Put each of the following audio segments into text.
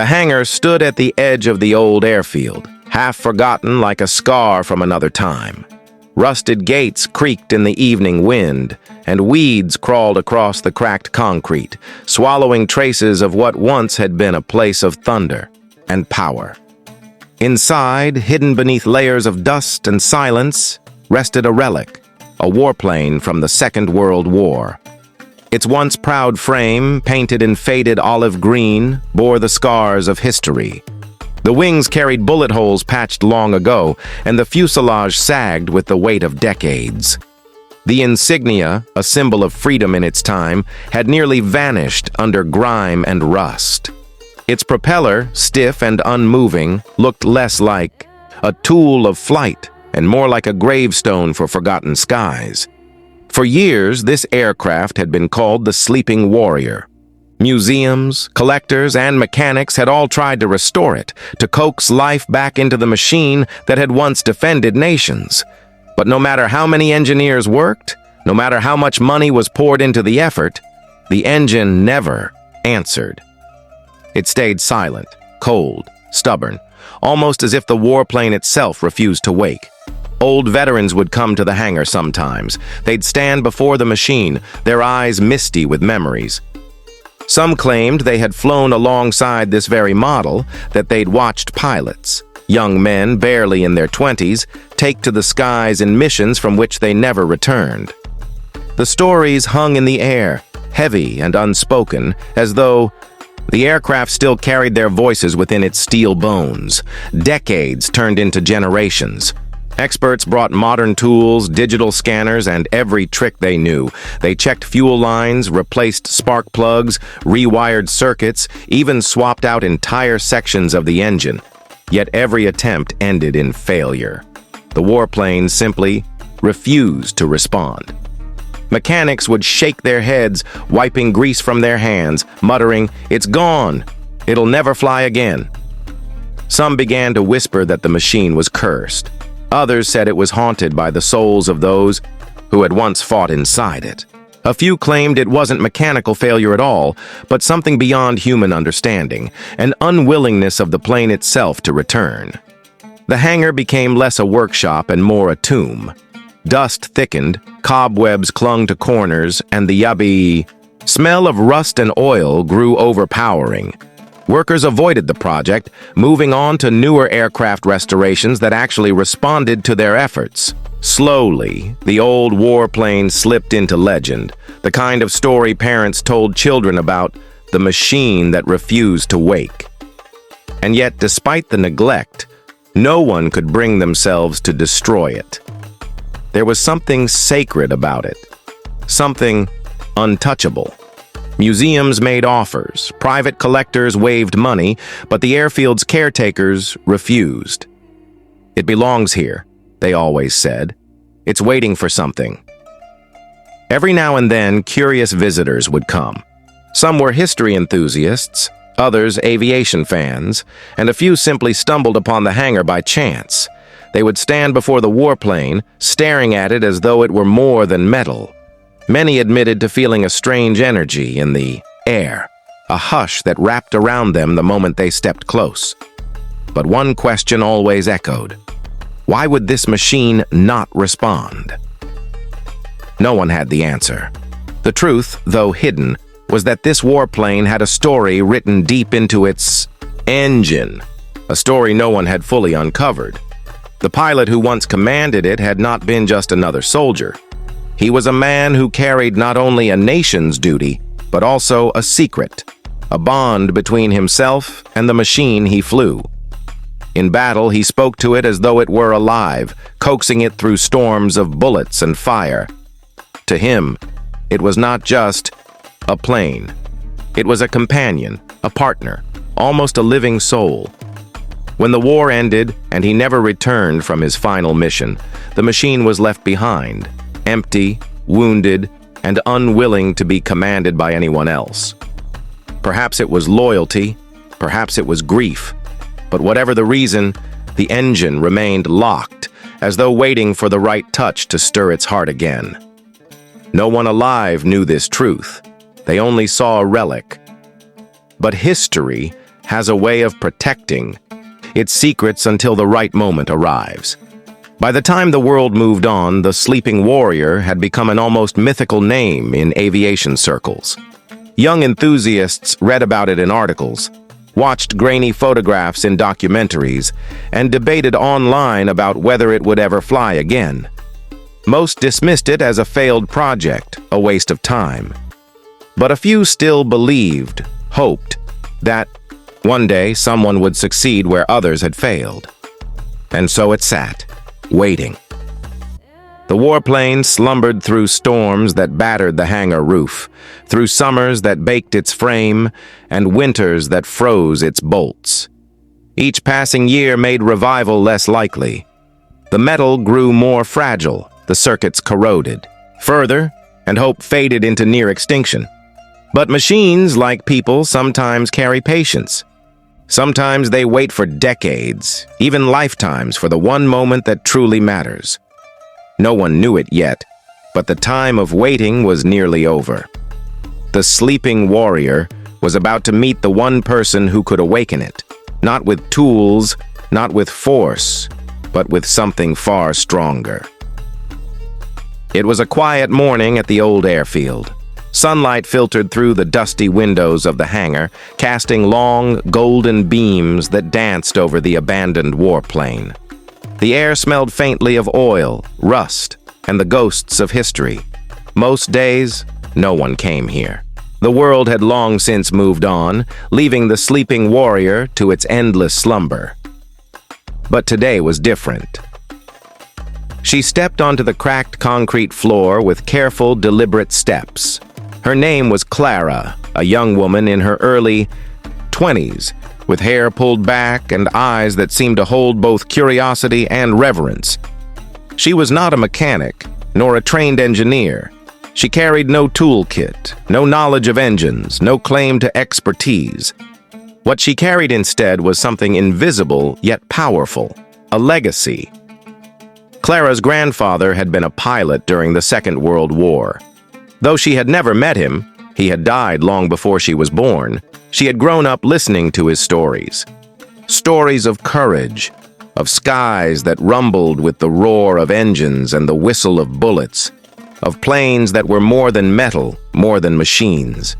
The hangar stood at the edge of the old airfield, half forgotten like a scar from another time. Rusted gates creaked in the evening wind, and weeds crawled across the cracked concrete, swallowing traces of what once had been a place of thunder and power. Inside, hidden beneath layers of dust and silence, rested a relic, a warplane from the Second World War. Its once proud frame, painted in faded olive green, bore the scars of history. The wings carried bullet holes patched long ago, and the fuselage sagged with the weight of decades. The insignia, a symbol of freedom in its time, had nearly vanished under grime and rust. Its propeller, stiff and unmoving, looked less like a tool of flight and more like a gravestone for forgotten skies. For years, this aircraft had been called the Sleeping Warrior. Museums, collectors, and mechanics had all tried to restore it, to coax life back into the machine that had once defended nations. But no matter how many engineers worked, no matter how much money was poured into the effort, the engine never answered. It stayed silent, cold, stubborn, almost as if the warplane itself refused to wake. Old veterans would come to the hangar sometimes. They'd stand before the machine, their eyes misty with memories. Some claimed they had flown alongside this very model, that they'd watched pilots, young men barely in their 20s, take to the skies in missions from which they never returned. The stories hung in the air, heavy and unspoken, as though the aircraft still carried their voices within its steel bones. Decades turned into generations. Experts brought modern tools, digital scanners, and every trick they knew. They checked fuel lines, replaced spark plugs, rewired circuits, even swapped out entire sections of the engine. Yet every attempt ended in failure. The warplane simply refused to respond. Mechanics would shake their heads, wiping grease from their hands, muttering, "It's gone. It'll never fly again." Some began to whisper that the machine was cursed. Others said it was haunted by the souls of those who had once fought inside it. A few claimed it wasn't mechanical failure at all, but something beyond human understanding, an unwillingness of the plane itself to return. The hangar became less a workshop and more a tomb. Dust thickened, cobwebs clung to corners, and the yummy smell of rust and oil grew overpowering. Workers avoided the project, moving on to newer aircraft restorations that actually responded to their efforts. Slowly, the old warplane slipped into legend, the kind of story parents told children about, the machine that refused to wake. And yet, despite the neglect, no one could bring themselves to destroy it. There was something sacred about it, something untouchable. Museums made offers, private collectors waived money, but the airfield's caretakers refused. "It belongs here," they always said. "It's waiting for something." Every now and then, curious visitors would come. Some were history enthusiasts, others aviation fans, and a few simply stumbled upon the hangar by chance. They would stand before the warplane, staring at it as though it were more than metal. Many admitted to feeling a strange energy in the air, a hush that wrapped around them the moment they stepped close. But one question always echoed: why would this machine not respond? No one had the answer. The truth, though hidden, was that this warplane had a story written deep into its engine, a story no one had fully uncovered. The pilot who once commanded it had not been just another soldier. He was a man who carried not only a nation's duty, but also a secret, a bond between himself and the machine he flew. In battle, he spoke to it as though it were alive, coaxing it through storms of bullets and fire. To him, it was not just a plane. It was a companion, a partner, almost a living soul. When the war ended and he never returned from his final mission, the machine was left behind, empty, wounded, and unwilling to be commanded by anyone else. Perhaps it was loyalty, perhaps it was grief, but whatever the reason, the engine remained locked, as though waiting for the right touch to stir its heart again. No one alive knew this truth. They only saw a relic. But history has a way of protecting its secrets until the right moment arrives. By the time the world moved on, the sleeping warrior had become an almost mythical name in aviation circles. Young enthusiasts read about it in articles, watched grainy photographs in documentaries, and debated online about whether it would ever fly again. Most dismissed it as a failed project, a waste of time. But a few still believed, hoped, that one day someone would succeed where others had failed. And so it sat, waiting. The warplane slumbered through storms that battered the hangar roof, through summers that baked its frame, and winters that froze its bolts. Each passing year made revival less likely. The metal grew more fragile, the circuits corroded further, and hope faded into near extinction. But machines, like people, sometimes carry patience. Sometimes they wait for decades, even lifetimes, for the one moment that truly matters. No one knew it yet, but the time of waiting was nearly over. The sleeping warrior was about to meet the one person who could awaken it, not with tools, not with force, but with something far stronger. It was a quiet morning at the old airfield. Sunlight filtered through the dusty windows of the hangar, casting long, golden beams that danced over the abandoned warplane. The air smelled faintly of oil, rust, and the ghosts of history. Most days, no one came here. The world had long since moved on, leaving the sleeping warrior to its endless slumber. But today was different. She stepped onto the cracked concrete floor with careful, deliberate steps. Her name was Clara, a young woman in her early 20s, with hair pulled back and eyes that seemed to hold both curiosity and reverence. She was not a mechanic, nor a trained engineer. She carried no toolkit, no knowledge of engines, no claim to expertise. What she carried instead was something invisible yet powerful, a legacy. Clara's grandfather had been a pilot during the Second World War. Though she had never met him, he had died long before she was born, she had grown up listening to his stories. Stories of courage, of skies that rumbled with the roar of engines and the whistle of bullets, of planes that were more than metal, more than machines.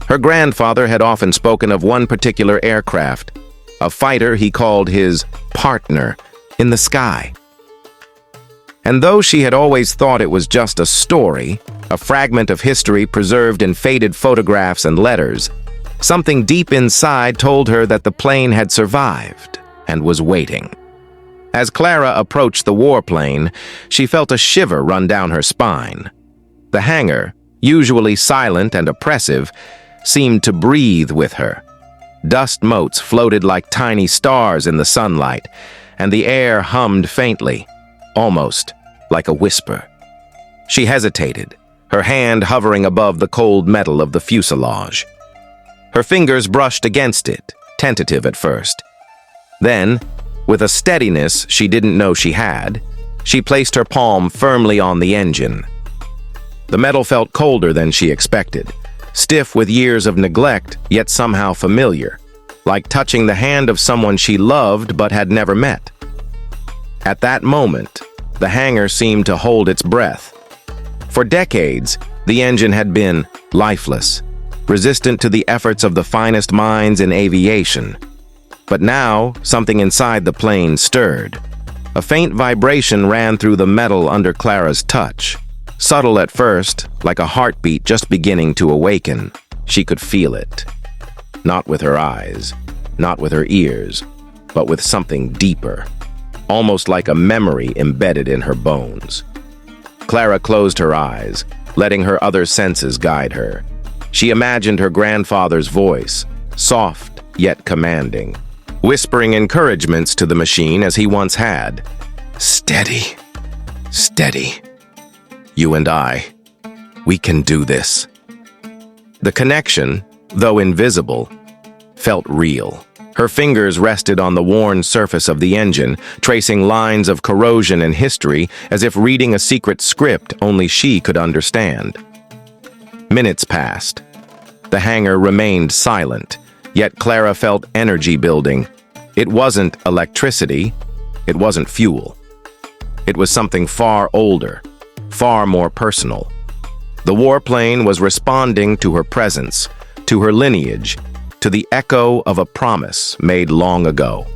Her grandfather had often spoken of one particular aircraft, a fighter he called his partner in the sky. And though she had always thought it was just a story, a fragment of history preserved in faded photographs and letters, something deep inside told her that the plane had survived and was waiting. As Clara approached the warplane, she felt a shiver run down her spine. The hangar, usually silent and oppressive, seemed to breathe with her. Dust motes floated like tiny stars in the sunlight, and the air hummed faintly, almost like a whisper. She hesitated, her hand hovering above the cold metal of the fuselage. Her fingers brushed against it, tentative at first. Then, with a steadiness she didn't know she had, she placed her palm firmly on the engine. The metal felt colder than she expected, stiff with years of neglect, yet somehow familiar, like touching the hand of someone she loved but had never met. At that moment, the hangar seemed to hold its breath. For decades, the engine had been lifeless, resistant to the efforts of the finest minds in aviation. But now, something inside the plane stirred. A faint vibration ran through the metal under Clara's touch. Subtle at first, like a heartbeat just beginning to awaken. She could feel it. Not with her eyes, not with her ears, but with something deeper. Almost like a memory embedded in her bones. Clara closed her eyes, letting her other senses guide her. She imagined her grandfather's voice, soft yet commanding, whispering encouragements to the machine as he once had. Steady, steady. You and I, we can do this. The connection, though invisible, felt real. Her fingers rested on the worn surface of the engine, tracing lines of corrosion and history as if reading a secret script only she could understand. Minutes passed. The hangar remained silent, Yet Clara felt energy building. It wasn't electricity. It wasn't fuel. It was something far older, far more personal. The warplane was responding to her presence, to her lineage, to the echo of a promise made long ago.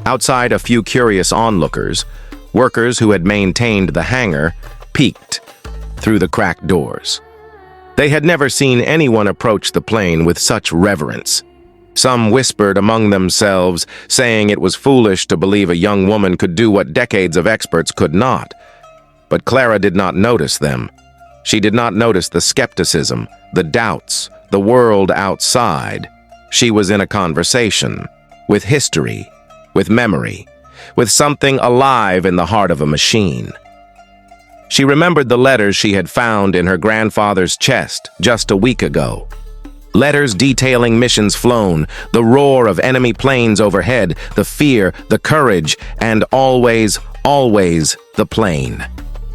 Outside, a few curious onlookers, workers who had maintained the hangar, peeked through the cracked doors. They had never seen anyone approach the plane with such reverence. Some whispered among themselves, saying it was foolish to believe a young woman could do what decades of experts could not. But Clara did not notice them. She did not notice the skepticism, the doubts, the world outside. She was in a conversation, with history, with memory, with something alive in the heart of a machine. She remembered the letters she had found in her grandfather's chest just a week ago. Letters detailing missions flown, the roar of enemy planes overhead, the fear, the courage, and always, always the plane.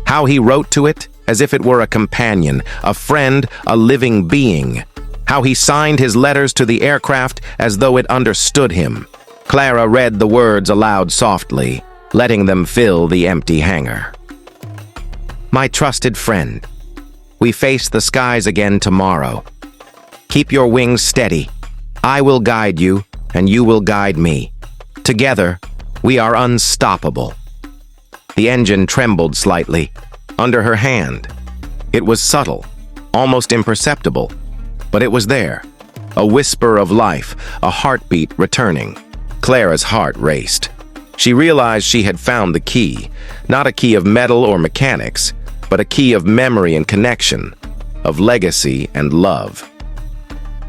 How he wrote to it, as if it were a companion, a friend, a living being. How he signed his letters to the aircraft as though it understood him. Clara read the words aloud softly, letting them fill the empty hangar. My trusted friend, we face the skies again tomorrow. Keep your wings steady. I will guide you, and you will guide me. Together, we are unstoppable. The engine trembled slightly, under her hand. It was subtle, almost imperceptible, but it was there. A whisper of life, a heartbeat returning. Clara's heart raced. She realized she had found the key, not a key of metal or mechanics, but a key of memory and connection, of legacy and love.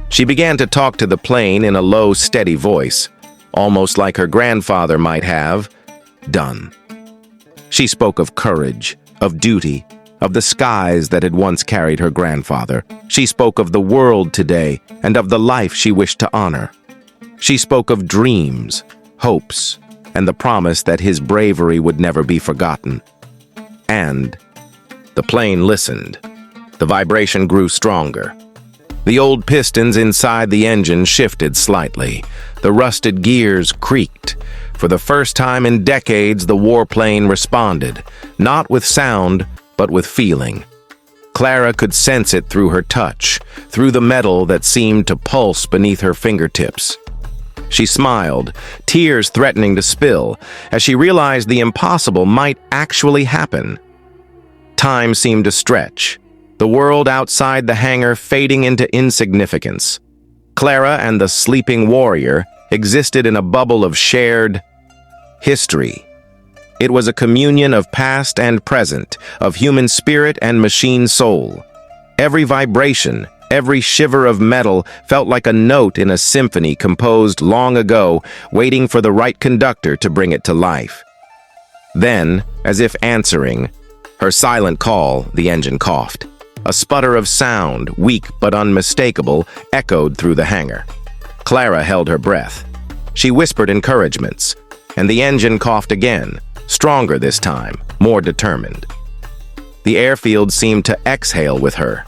She began to talk to the plane in a low, steady voice, almost like her grandfather might have done. She spoke of courage, of duty, of the skies that had once carried her grandfather. She spoke of the world today and of the life she wished to honor. She spoke of dreams, hopes, and the promise that his bravery would never be forgotten. And the plane listened. The vibration grew stronger. The old pistons inside the engine shifted slightly. The rusted gears creaked. For the first time in decades, the warplane responded, not with sound, but with feeling. Clara could sense it through her touch, through the metal that seemed to pulse beneath her fingertips. She smiled, tears threatening to spill, as she realized the impossible might actually happen. Time seemed to stretch, the world outside the hangar fading into insignificance. Clara and the sleeping warrior existed in a bubble of shared history. It was a communion of past and present, of human spirit and machine soul. Every vibration, every shiver of metal felt like a note in a symphony composed long ago, waiting for the right conductor to bring it to life. Then, as if answering her silent call, the engine coughed. A sputter of sound, weak but unmistakable, echoed through the hangar. Clara held her breath. She whispered encouragements, and the engine coughed again, stronger this time, more determined. The airfield seemed to exhale with her.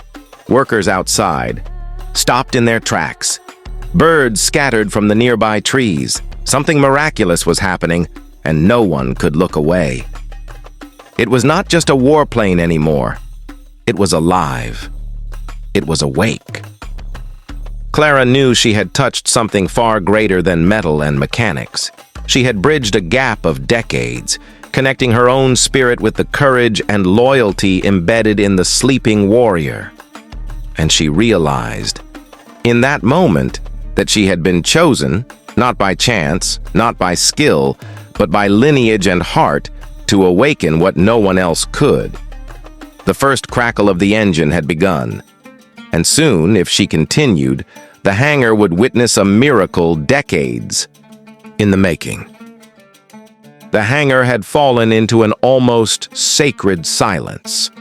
Workers outside stopped in their tracks. Birds scattered from the nearby trees. Something miraculous was happening, and no one could look away. It was not just a warplane anymore. It was alive. It was awake. Clara knew she had touched something far greater than metal and mechanics. She had bridged a gap of decades, connecting her own spirit with the courage and loyalty embedded in the sleeping warrior. And she realized, in that moment, that she had been chosen, not by chance, not by skill, but by lineage and heart, to awaken what no one else could. The first crackle of the engine had begun, and soon, if she continued, the hangar would witness a miracle decades in the making. The hangar had fallen into an almost sacred silence.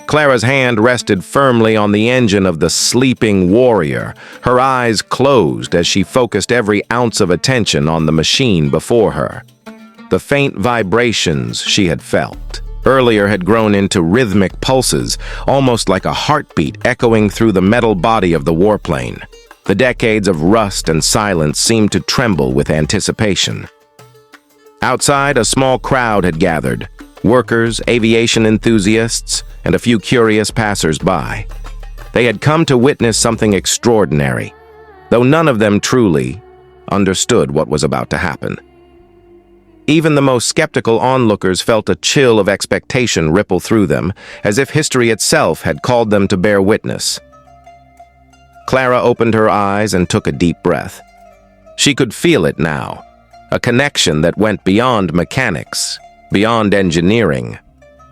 Clara's hand rested firmly on the engine of the sleeping warrior, her eyes closed as she focused every ounce of attention on the machine before her. The faint vibrations she had felt earlier had grown into rhythmic pulses, almost like a heartbeat echoing through the metal body of the warplane. The decades of rust and silence seemed to tremble with anticipation. Outside, a small crowd had gathered, workers, aviation enthusiasts, and a few curious passers-by. They had come to witness something extraordinary, though none of them truly understood what was about to happen. Even the most skeptical onlookers felt a chill of expectation ripple through them, as if history itself had called them to bear witness. Clara opened her eyes and took a deep breath. She could feel it now, a connection that went beyond mechanics, beyond engineering.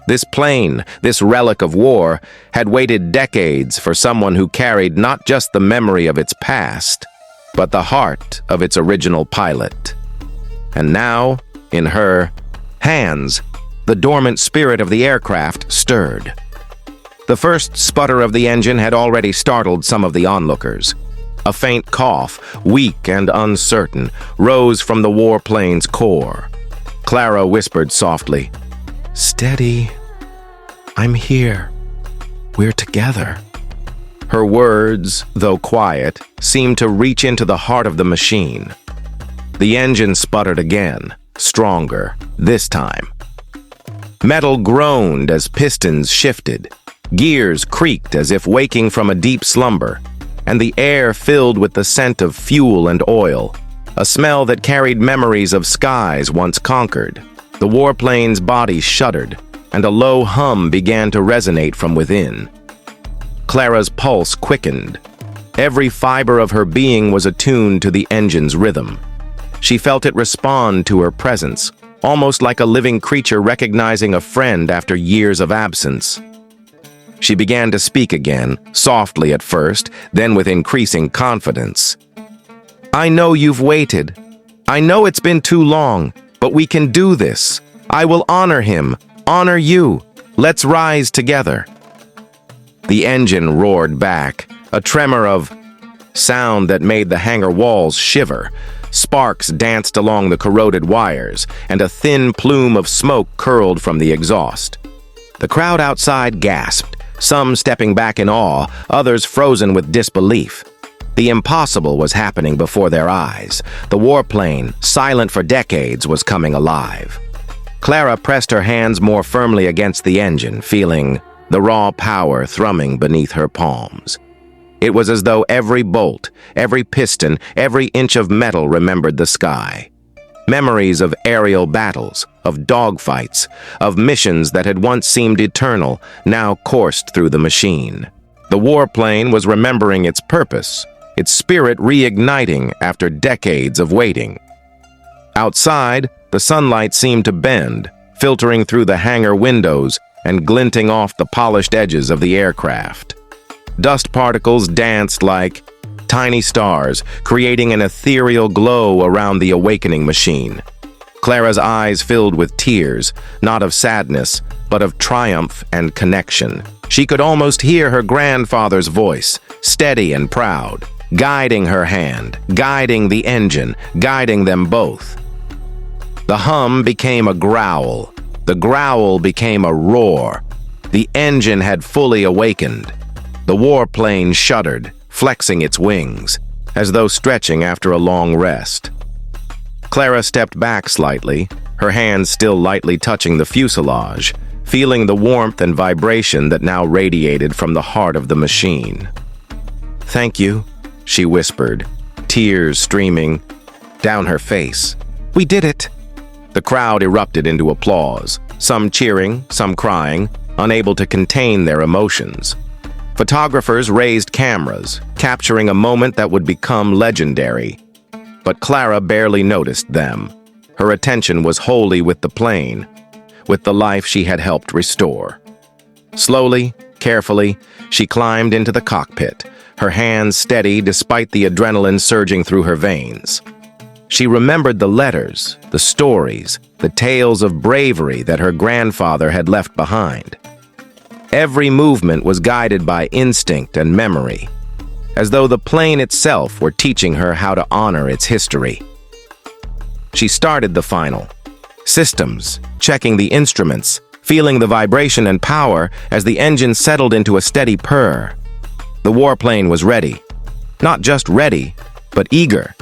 This plane, this relic of war, had waited decades for someone who carried not just the memory of its past, but the heart of its original pilot. And now, in her hands, the dormant spirit of the aircraft stirred. The first sputter of the engine had already startled some of the onlookers. A faint cough, weak and uncertain, rose from the warplane's core. Clara whispered softly, "Steady. I'm here. We're together." Her words, though quiet, seemed to reach into the heart of the machine. The engine sputtered again, stronger, this time. Metal groaned as pistons shifted. Gears creaked as if waking from a deep slumber, and the air filled with the scent of fuel and oil, a smell that carried memories of skies once conquered. The warplane's body shuddered, and a low hum began to resonate from within. Clara's pulse quickened. Every fiber of her being was attuned to the engine's rhythm. She felt it respond to her presence, almost like a living creature recognizing a friend after years of absence. She began to speak again, softly at first, then with increasing confidence. "I know you've waited. I know it's been too long, but we can do this. I will honor him, honor you. Let's rise together." The engine roared back, a tremor of sound that made the hangar walls shiver. Sparks danced along the corroded wires, and a thin plume of smoke curled from the exhaust. The crowd outside gasped, some stepping back in awe, others frozen with disbelief. The impossible was happening before their eyes. The warplane, silent for decades, was coming alive. Clara pressed her hands more firmly against the engine, feeling the raw power thrumming beneath her palms. It was as though every bolt, every piston, every inch of metal remembered the sky. Memories of aerial battles, of dogfights, of missions that had once seemed eternal, now coursed through the machine. The warplane was remembering its purpose, its spirit reigniting after decades of waiting. Outside, the sunlight seemed to bend, filtering through the hangar windows and glinting off the polished edges of the aircraft. Dust particles danced like tiny stars, creating an ethereal glow around the awakening machine. Clara's eyes filled with tears, not of sadness, but of triumph and connection. She could almost hear her grandfather's voice, steady and proud, guiding her hand, guiding the engine, guiding them both. The hum became a growl. The growl became a roar. The engine had fully awakened. The warplane shuddered, flexing its wings, as though stretching after a long rest. Clara stepped back slightly, her hands still lightly touching the fuselage, feeling the warmth and vibration that now radiated from the heart of the machine. "Thank you," she whispered, tears streaming down her face. "We did it!" The crowd erupted into applause, some cheering, some crying, unable to contain their emotions. Photographers raised cameras, capturing a moment that would become legendary. But Clara barely noticed them. Her attention was wholly with the plane, with the life she had helped restore. Slowly, carefully, she climbed into the cockpit, her hands steady despite the adrenaline surging through her veins. She remembered the letters, the stories, the tales of bravery that her grandfather had left behind. Every movement was guided by instinct and memory, as though the plane itself were teaching her how to honor its history. She started the final systems, checking the instruments, feeling the vibration and power as the engine settled into a steady purr. The warplane was ready. Not just ready, but eager.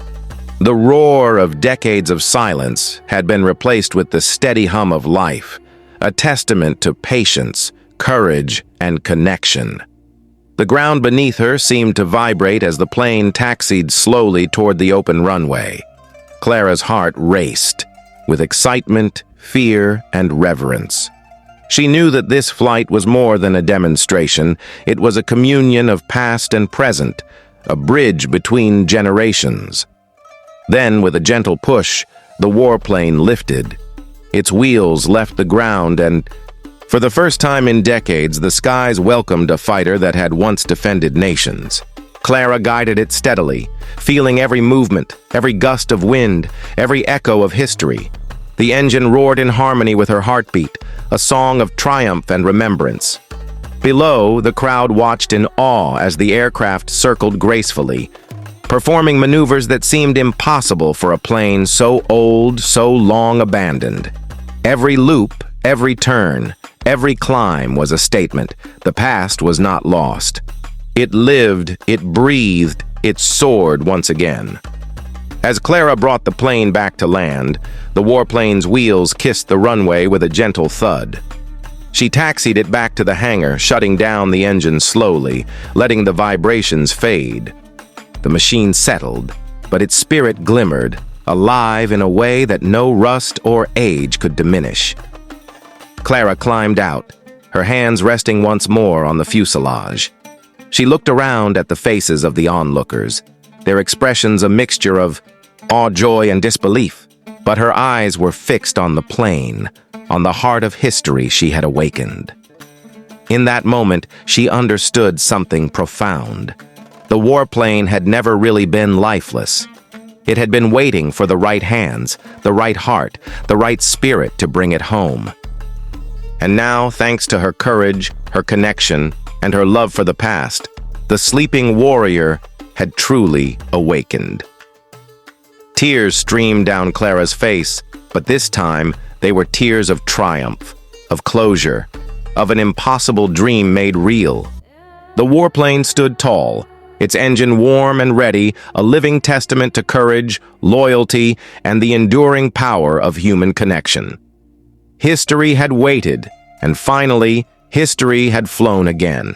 The roar of decades of silence had been replaced with the steady hum of life, a testament to patience, courage, and connection. The ground beneath her seemed to vibrate as the plane taxied slowly toward the open runway. Clara's heart raced, with excitement, fear, and reverence. She knew that this flight was more than a demonstration. It was a communion of past and present, a bridge between generations. Then, with a gentle push, the warplane lifted. Its wheels left the ground and, for the first time in decades, the skies welcomed a fighter that had once defended nations. Clara guided it steadily, feeling every movement, every gust of wind, every echo of history. The engine roared in harmony with her heartbeat, a song of triumph and remembrance. Below, the crowd watched in awe as the aircraft circled gracefully, performing maneuvers that seemed impossible for a plane so old, so long abandoned. Every loop, every turn, every climb was a statement. The past was not lost. It lived, it breathed, it soared once again. As Clara brought the plane back to land, the warplane's wheels kissed the runway with a gentle thud. She taxied it back to the hangar, shutting down the engine slowly, letting the vibrations fade. The machine settled, but its spirit glimmered, alive in a way that no rust or age could diminish. Clara climbed out, her hands resting once more on the fuselage. She looked around at the faces of the onlookers, their expressions a mixture of awe, joy, and disbelief. But her eyes were fixed on the plane, on the heart of history she had awakened. In that moment, she understood something profound. The warplane had never really been lifeless. It had been waiting for the right hands, the right heart, the right spirit to bring it home. And now, thanks to her courage, her connection, and her love for the past, the sleeping warrior had truly awakened. Tears streamed down Clara's face, but this time they were tears of triumph, of closure, of an impossible dream made real. The warplane stood tall, its engine warm and ready, a living testament to courage, loyalty, and the enduring power of human connection. History had waited, and finally, history had flown again.